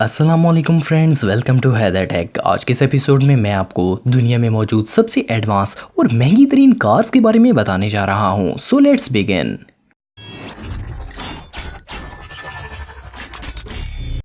अस्सलामुअलैकुम friends, welcome to Haider Tech. आज के इस एपिसोड में मैं आपको दुनिया में मौजूद सबसे एडवांस और महंगी तरीन कार्स के बारे में बताने जा रहा हूँ। So let's begin.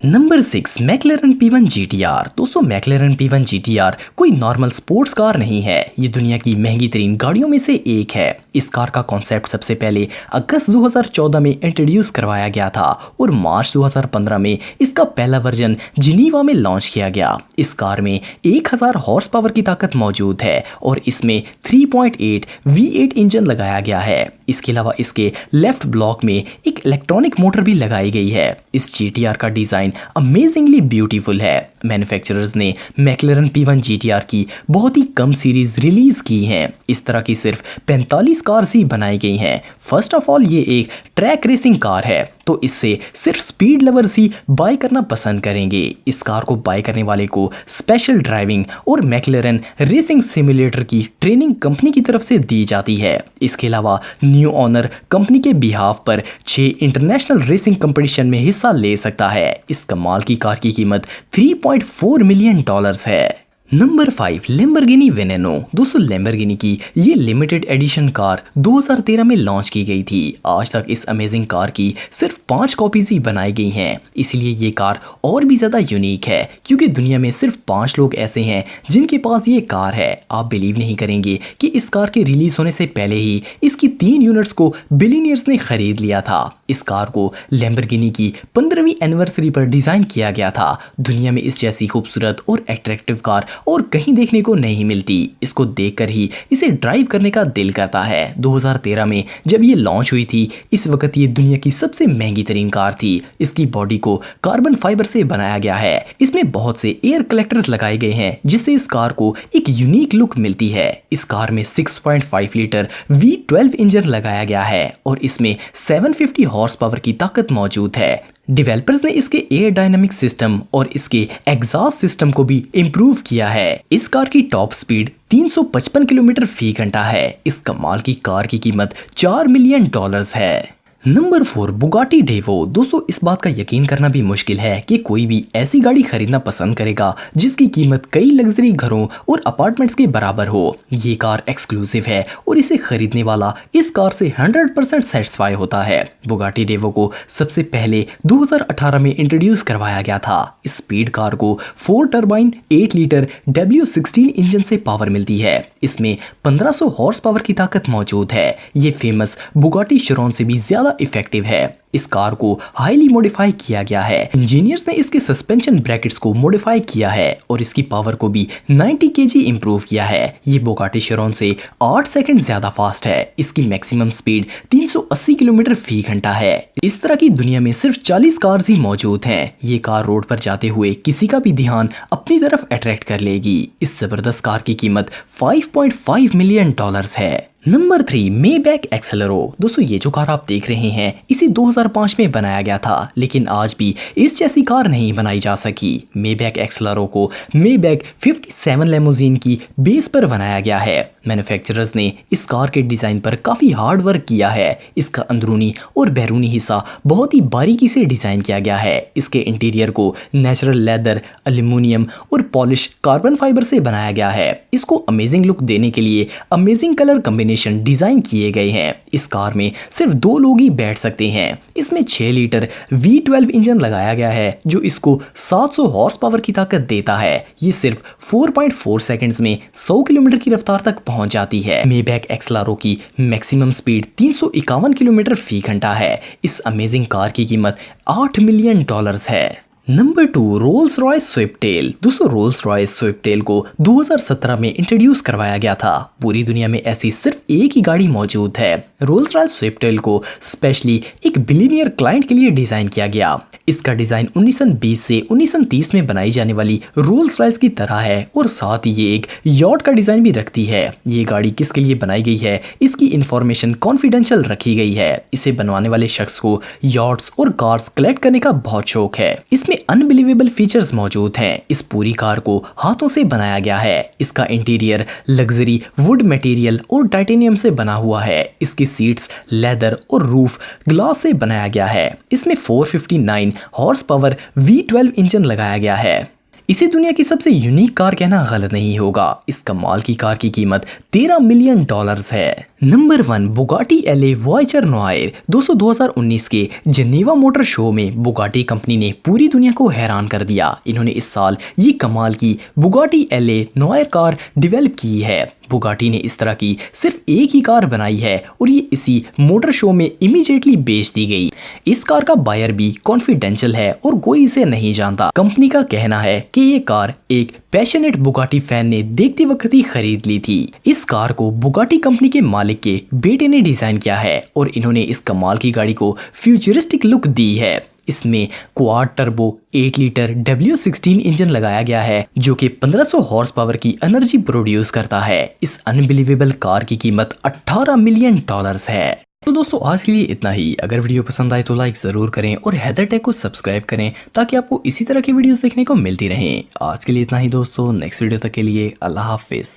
Number 6, मैक्लेरन P1 GTR। दोस्तों, मैक्लेरन P1 GTR कोई नॉर्मल स्पोर्ट्स कार नहीं है, ये दुनिया की महंगी तरीन गाड़ियों में से एक है। इस कार का कॉन्सेप्ट सबसे पहले अगस्त 2014 में इंट्रोड्यूस करवाया गया था और मार्च 2015 में इसका पहला वर्जन जिनीवा में लॉन्च किया गया। इस कार में 1000 हॉर्स पावर की ताकत मौजूद है और इसमें 3.8 V8 इंजन लगाया गया है। इसके अलावा इसके लेफ्ट ब्लॉक में एक इलेक्ट्रॉनिक मोटर भी लगाई गई है। इस GTR का डिजाइन अमेजिंगली ब्यूटीफुल है। मैन्युफैक्चरर्स ने मैक्लेरन P1 GTR की बहुत ही कम सीरीज रिलीज की हैं। इस तरह की सिर्फ 45 कार्स ही बनाई गई हैं। फर्स्ट ऑफ ऑल, ये एक ट्रैक रेसिंग कार है, तो इससे सिर्फ स्पीड लवर्स ही बाय करना पसंद करेंगे। इस कार को बाय करने वाले को स्पेशल ड्राइविंग और मैक्लेरन रेसिंग सिमुलेटर की ट्रेनिंग कंपनी की तरफ से दी जाती है। इसके अलावा न्यू ऑनर कंपनी के बिहाफ पर 6 इंटरनेशनल रेसिंग कंपटीशन में हिस्सा ले सकता है। इस कमाल की कार की कीमत $3.4 मिलियन है। Number 5, Lamborghini Veneno. दोस्तों, लैम्बोर्गिनी की ये लिमिटेड एडिशन कार 2013 में लॉन्च की गई थी। आज तक इस अमेजिंग कार की सिर्फ 5 कॉपीज ही बनाई गई हैं। इसलिए ये कार और भी ज़्यादा यूनिक है क्योंकि दुनिया में सिर्फ 5 लोग ऐसे हैं जिनके पास ये कार है। आप बिलीव नहीं करेंगे कि इस कार के रिलीज होने से पहले ही इसकी 3 यूनिट्स को बिलियनियर्स ने खरीद लिया था। इस कार को लैम्बोर्गिनी की 15वीं एनिवर्सरी पर डिज़ाइन किया गया था। दुनिया में इस जैसी खूबसूरत और अट्रैक्टिव कार और कहीं देखने को नहीं मिलती। इसको देखकर ही इसे ड्राइव करने का दिल करता है। 2013 में जब ये लॉन्च हुई थी, इस वक्त ये दुनिया की सबसे महंगी तरीन कार थी। इसकी बॉडी को कार्बन फाइबर से बनाया गया है। इसमें बहुत से एयर कलेक्टर्स लगाए गए हैं जिससे इस कार को एक यूनिक लुक मिलती है। इस कार में 6.5 लीटर V12 इंजन लगाया गया है और इसमें 750 हॉर्स पावर की ताकत मौजूद है। डेवलपर्स ने इसके एयर डायनामिक सिस्टम और इसके एग्जॉस्ट सिस्टम को भी इम्प्रूव किया है। इस कार की टॉप स्पीड 355 किलोमीटर फी घंटा है। इस कमाल की कार की कीमत $4 मिलियन है। Number 4, Bugatti Daewoo. दोस्तों, इस बात का यकीन करना भी मुश्किल है कि कोई भी ऐसी गाड़ी खरीदना पसंद करेगा जिसकी कीमत कई लग्जरी घरों और अपार्टमेंट्स के बराबर हो। ये कार एक्सक्लूसिव है और इसे खरीदने वाला इस कार से 100% सेटिस्फाई होता है। बुगाटी डेवो को सबसे पहले 2018 में इंट्रोड्यूस करवाया गया था। इस स्पीड कार को 4 टर्बाइन 8 लीटर W16 इंजन से पावर मिलती है। इसमें 1500 हॉर्स पावर की ताकत मौजूद है। ये फेमस बुगाटी शिरॉन से भी ज्यादा इफेक्टिव है। इस कार को हाईली मॉडिफाई किया गया है। इंजीनियर्स ने इसके सस्पेंशन ब्रैकेट्स को मॉडिफाई किया है और इसकी पावर को भी 90 kg इंप्रूव किया है। ये बुगाटी शिरॉन से 8 सेकंड ज्यादा फास्ट है। इसकी मैक्सिमम स्पीड 380 किलोमीटर फी घंटा है। इस तरह की दुनिया में सिर्फ 40 कार्स ही मौजूद हैं। ये कार रोड पर जाते हुए किसी का भी ध्यान अपनी तरफ अट्रैक्ट कर लेगी। इस जबरदस्त कार की कीमत $5.5 मिलियन है। Number 3, Maybach Exelero. दोस्तों, ये जो कार आप देख रहे हैं इसे 2005 में बनाया गया था, लेकिन आज भी इस जैसी कार नहीं बनाई जा सकी। मेबैक एक्सेलेरो को मेबैक 57 लेमोजीन की बेस पर बनाया गया है। मैन्युफैक्चरर्स ने इस कार के डिजाइन पर काफी हार्ड वर्क किया है। इसका अंदरूनी और बैरूनी हिस्सा बहुत ही बारीकी से डिजाइन किया गया है। इसके इंटीरियर को नेचुरल लेदर, एल्यूमिनियम और पॉलिश कार्बन फाइबर से बनाया गया है। इसको अमेजिंग लुक देने के लिए अमेजिंग कलर कॉम्बिनेशन डिजाइन किए गए हैं। इस कार में सिर्फ 2 लोग ही बैठ सकते हैं। इसमें 6 लीटर V12 इंजन लगाया गया है जो इसको 700 हॉर्स पावर की ताकत देता है। ये सिर्फ 4.4 सेकंड्स में 100 किलोमीटर की रफ्तार तक पहुंच जाती है। मेबैक एक्सेलेरो की मैक्सिमम स्पीड 351 किलोमीटर फी घंटा है। इस अमेजिंग कार की कीमत $8 मिलियन है। Number 2, Rolls Royce Sweptail. दोस्तों, रोल्स रॉयस स्विफ्टेल को 2017 में इंट्रोड्यूस करवाया गया था। पूरी दुनिया में ऐसी सिर्फ एक ही गाड़ी मौजूद है। रोल्स रॉयस स्विफ्टेल को स्पेशली एक बिलियनियर क्लाइंट के लिए डिजाइन किया गया। इसका डिजाइन 1920 से 1930 में बनाई जाने वाली रोल्स रॉयस की तरह है और साथ ही ये एक यॉट का डिजाइन भी रखती है। ये गाड़ी किसके लिए बनाई गई है इसकी इंफॉर्मेशन कॉन्फिडेंशियल रखी गई है। इसे बनवाने वाले शख्स को यॉट्स और कार्स कलेक्ट करने का बहुत शौक है। इसमें अनबिलीवेबल फीचर्स मौजूद हैं। इस पूरी कार को हाथों से बनाया गया है। इसका इंटीरियर लग्जरी वुड मटेरियल और टाइटेनियम से बना हुआ है। इसकी सीट्स लेदर और रूफ ग्लास से बनाया गया है। इसमें 459 हॉर्स पावर V12 इंजन लगाया गया है। इसे दुनिया की सबसे यूनिक कार कहना गलत नहीं होगा। इस कमाल की कार की कीमत $13 मिलियन है। Number 1 Bugatti LA Voyager Noire. 2019 के जेनेवा मोटर शो में बुगाटी कंपनी ने पूरी दुनिया को हैरान कर दिया। इन्होंने इस साल ये कमाल की Bugatti LA Noire car develop की है। बुगाटी ने इस तरह की सिर्फ एक ही कार बनाई है और ये इसी मोटर शो में इमीडिएटली बेच दी गई। इस कार का बायर भी कॉन्फिडेंशियल है और कोई इसे नहीं जानता। कंपनी का कहना है कि ये कार एक पैशनेट बुगाटी फैन ने देखते वक्त ही खरीद ली थी। इस कार को बुगाटी कंपनी के मालिक के बेटे ने डिजाइन किया है और इन्होंने इस कमाल की गाड़ी को फ्यूचरिस्टिक लुक दी है। इसमें quad turbo 8 litre W16 engine लगाया गया है जो कि 1500 हॉर्स पावर की एनर्जी प्रोड्यूस करता है। इस अनबिलीवेबल कार की कीमत $18 मिलियन है। तो दोस्तों आज के लिए इतना ही। अगर वीडियो पसंद आए तो लाइक जरूर करें और हैदर टेक को सब्सक्राइब करें ताकि आपको इसी तरह की वीडियोस देखने को मिलती रहें। आज के लिए इतना ही दोस्तों, नेक्स्ट वीडियो तक के लिए अल्लाह हाफिज।